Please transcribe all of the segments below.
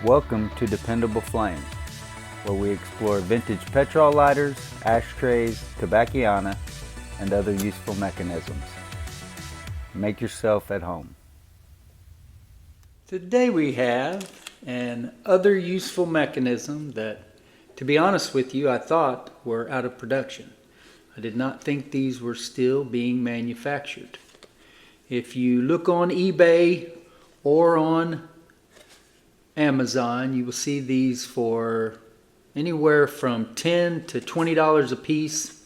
Welcome to Dependable Flame, where we explore vintage petrol lighters, ashtrays, tobacconiana, and other useful mechanisms. Make yourself at home. Today we have an other useful mechanism that, to be honest with you, I thought were out of production. I did not think these were still being manufactured. If you look on eBay or on Amazon, you will see these for anywhere from $10 to $20 a piece.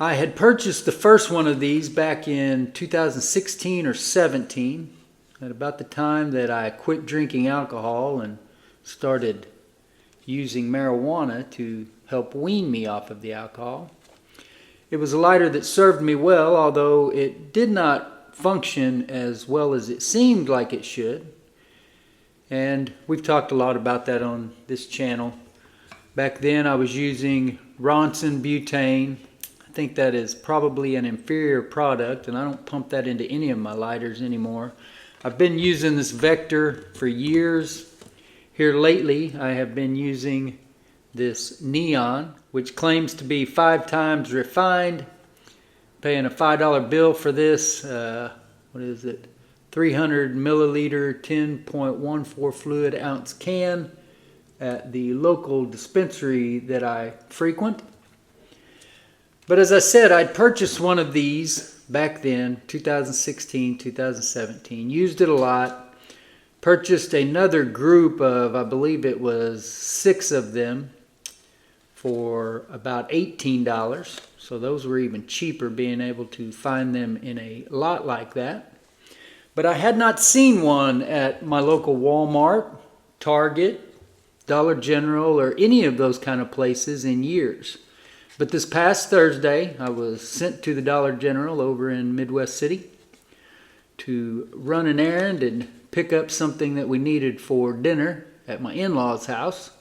I had purchased the first one of these back in 2016 or 17, at about the time that I quit drinking alcohol and started using marijuana to help wean me off of the alcohol. It was a lighter that served me well, although it did not function as well as it seemed like it should. And we've talked a lot about that on this channel. Back then I was using Ronson Butane. I think that is probably an inferior product, and I don't pump that into any of my lighters anymore. I've been using this Vector for years. Here lately I have been using this Neon, which claims to be 5 times refined. Paying a $5 bill for this, what is it? 300 milliliter 10.14 fluid ounce can at the local dispensary that I frequent. But as I said, I'd purchased one of these back then, 2016, 2017, used it a lot, purchased another group of, I believe it was 6 of them for about $18. So those were even cheaper, being able to find them in a lot like that. But I had not seen one at my local Walmart, Target, Dollar General, or any of those kind of places in years. But this past Thursday, I was sent to the Dollar General over in Midwest City to run an errand and pick up something that we needed for dinner at my in-laws' house.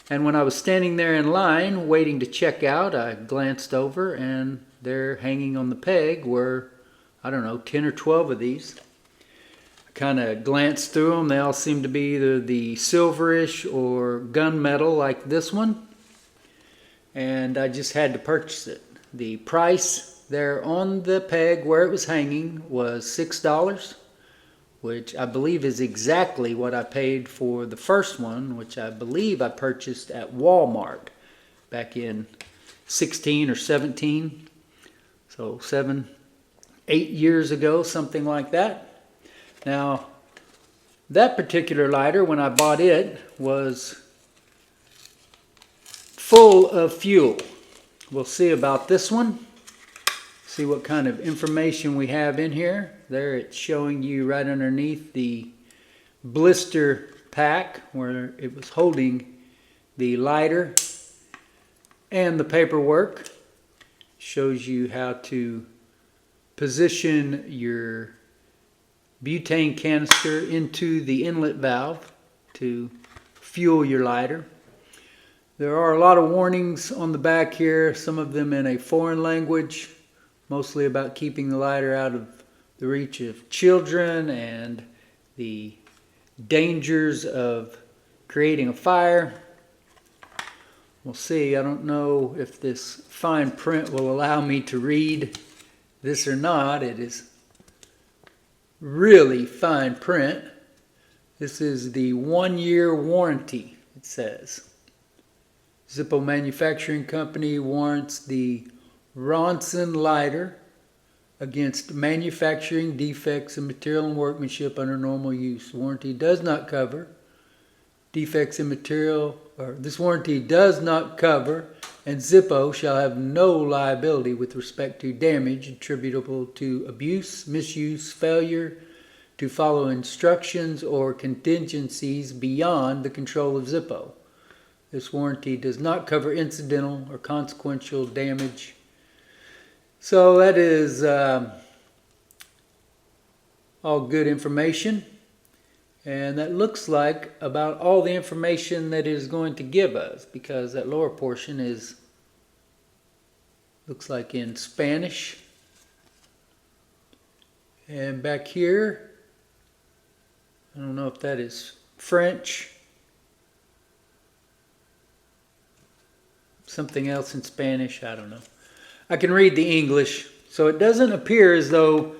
And when I was standing there in line waiting to check out, I glanced over, and there hanging on the peg were, I don't know, 10 or 12 of these. Kind of glanced through them. They all seem to be either the silverish or gunmetal like this one. And I just had to purchase it. The price there on the peg where it was hanging was $6, which I believe is exactly what I paid for the first one, which I believe I purchased at Walmart back in 16 or 17. So 7, 8 years ago, something like that. Now, that particular lighter, when I bought it, was full of fuel. We'll see about this one. See what kind of information we have in here. There it's showing you right underneath the blister pack where it was holding the lighter and the paperwork. Shows you how to position your butane canister into the inlet valve to fuel your lighter. There are a lot of warnings on the back here, some of them in a foreign language, mostly about keeping the lighter out of the reach of children and the dangers of creating a fire. We'll see. I don't know if this fine print will allow me to read this or not. It is really fine print. This is the 1-year warranty, it says. Zippo Manufacturing Company warrants the Ronson lighter against manufacturing defects in material and workmanship under normal use. Warranty does not cover defects in material, or this warranty does not cover, and Zippo shall have no liability with respect to damage attributable to abuse, misuse, failure to follow instructions, or contingencies beyond the control of Zippo. This warranty does not cover incidental or consequential damage. So that is all good information. And that looks like about all the information that it is going to give us, because that lower portion looks like in Spanish. And back here, I don't know if that is French, something else in Spanish, I don't know. I can read the English, so it doesn't appear as though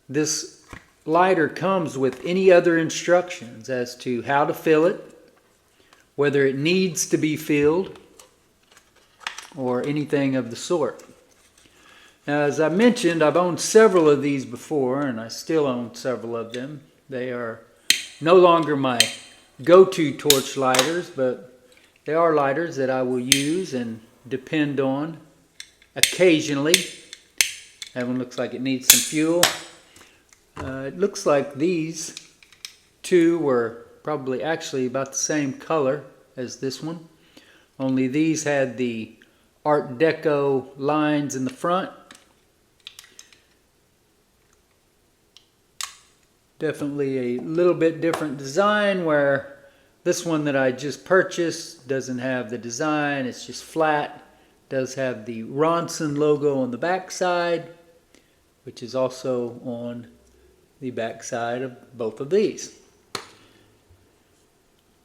this lighter comes with any other instructions as to how to fill it, whether it needs to be filled, or anything of the sort. Now, as I mentioned, I've owned several of these before, and I still own several of them. They are no longer my go-to torch lighters, but they are lighters that I will use and depend on occasionally. That one looks like it needs some fuel. It looks like these two were probably actually about the same color as this one, only these had the Art Deco lines in the front. Definitely a little bit different design, where this one that I just purchased doesn't have the design, it's just flat. Does have the Ronson logo on the back side, which is also on the back side of both of these.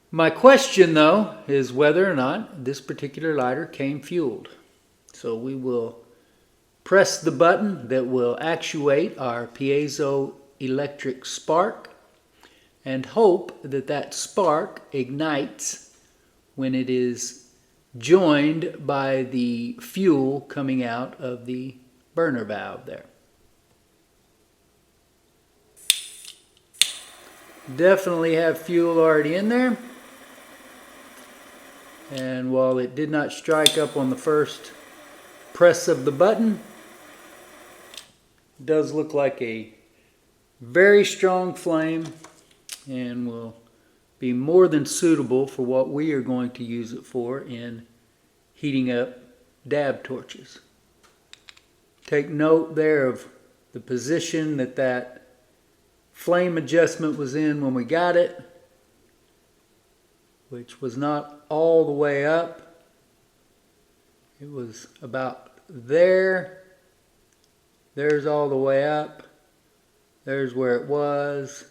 My question though is whether or not this particular lighter came fueled. So we will press the button that will actuate our piezo electric spark and hope that that spark ignites when it is joined by the fuel coming out of the burner valve there. Definitely have fuel already in there. And while it did not strike up on the first press of the button, it does look like a very strong flame and will be more than suitable for what we are going to use it for in heating up dab torches. Take note there of the position that that flame adjustment was in when we got it, which was not all the way up. It was about there. There's all the way up. There's where it was.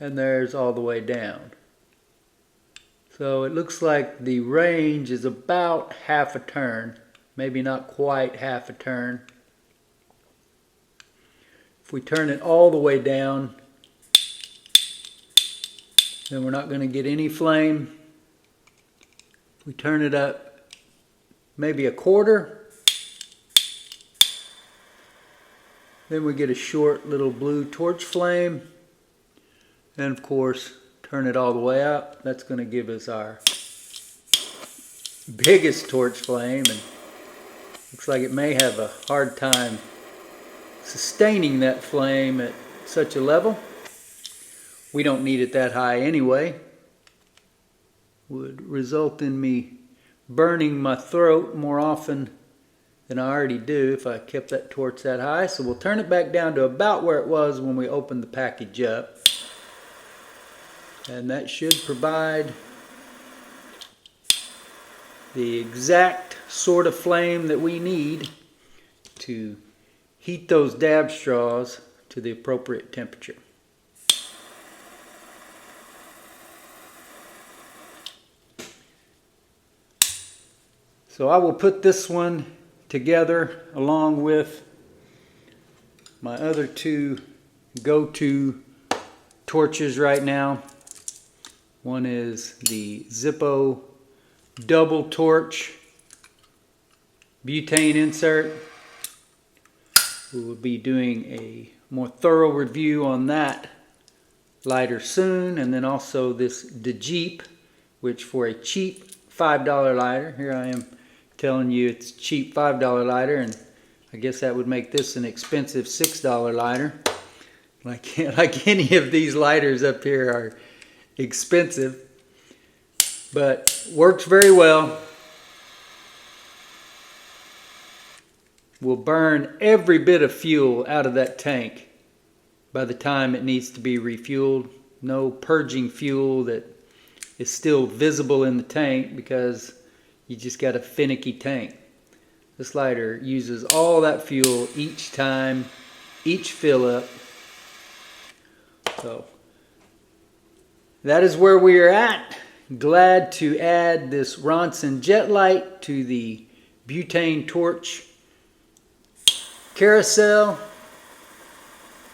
And there's all the way down. So it looks like the range is about half a turn. Maybe not quite half a turn. If we turn it all the way down, then we're not going to get any flame. If we turn it up maybe a quarter, then we get a short little blue torch flame. And of course, turn it all the way up. That's going to give us our biggest torch flame, and looks like it may have a hard time sustaining that flame at such a level. We don't need it that high anyway. Would result in me burning my throat more often than I already do if I kept that torch that high. So we'll turn it back down to about where it was when we opened the package up. And that should provide the exact sort of flame that we need to heat those dab straws to the appropriate temperature. So I will put this one together along with my other two go-to torches right now. One is the Zippo double torch butane insert. We will be doing a more thorough review on that lighter soon. And then also this Jeep, which for a cheap $5 lighter, here I am telling you it's a cheap $5 lighter, and I guess that would make this an expensive $6 lighter. Like any of these lighters up here are expensive, but works very well. Will burn every bit of fuel out of that tank by the time it needs to be refueled. No purging fuel that is still visible in the tank because you just got a finicky tank. This lighter uses all that fuel each time, each fill up. So that is where we are at. Glad to add this Ronson JetLite to the butane torch carousel,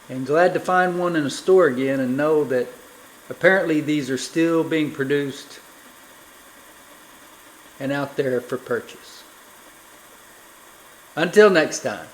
and glad to find one in a store again and know that apparently these are still being produced and out there for purchase. Until next time.